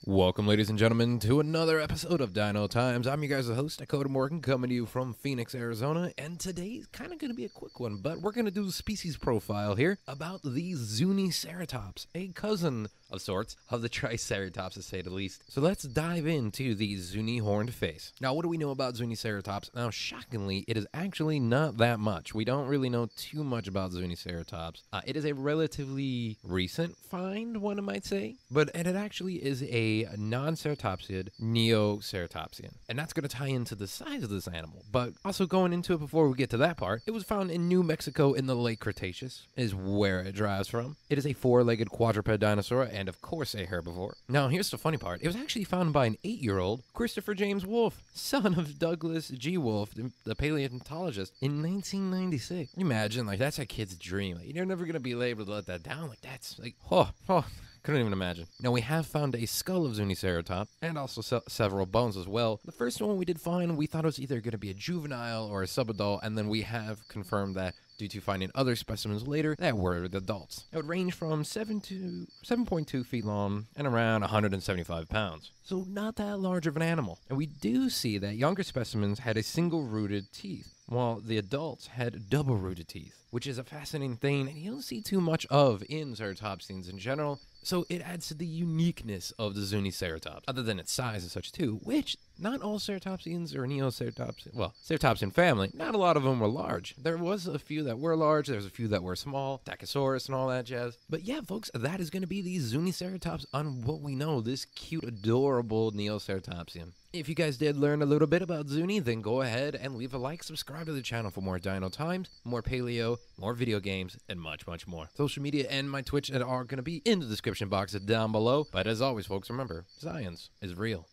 Welcome, ladies and gentlemen, to another episode of Dino Times. I'm your guys' host, Dakota Morgan, coming to you from Phoenix, Arizona, and today's kind of going to be a quick one, but we're going to do a species profile here about the Zuniceratops, a cousin of sorts of the Triceratops, to say the least. So let's dive into the Zuni-horned face. Now, what do we know about Zuniceratops? Now, shockingly, it is actually not that much. We don't really know too much about Zuniceratops. It is a relatively recent find, one might say, but it actually is a non-ceratopsid Neoceratopsian. And that's going to tie into the size of this animal. But also going into it before we get to that part, it was found in New Mexico in the late Cretaceous, is where it derives from. It is a four-legged quadruped dinosaur and, of course, a herbivore. Now, here's the funny part. It was actually found by an 8-year-old Christopher James Wolfe, son of Douglas G. Wolfe, the paleontologist, in 1996. Imagine, like, that's a kid's dream. Like, you're never going to be able to let that down. Like, that's, like, couldn't even imagine. Now, we have found a skull of Zuniceratops and also several bones as well. The first one we did find, we thought it was either going to be a juvenile or a subadult, and then we have confirmed that due to finding other specimens later that were the adults. It would range from 7.2 feet long and around 175 pounds. So not that large of an animal. And we do see that younger specimens had a single-rooted teeth, while the adults had double-rooted teeth, which is a fascinating thing and you don't see too much of in ceratopsians in general. So it adds to the uniqueness of the Zuniceratops, other than its size and such too, which not all ceratopsians or Neoceratopsians, well, ceratopsian family, not a lot of them were large. There was a few that were large, there was a few that were small, Dachosaurus and all that jazz. But yeah, folks, that is going to be the Zuniceratops on what we know, this cute, adorable Neoceratopsian. If you guys did learn a little bit about Zuni, then go ahead and leave a like, subscribe to the channel for more Dino Times, more paleo, more video games, and much, much more. Social media and my Twitch are going to be in the description box down below. But as always, folks, remember, science is real.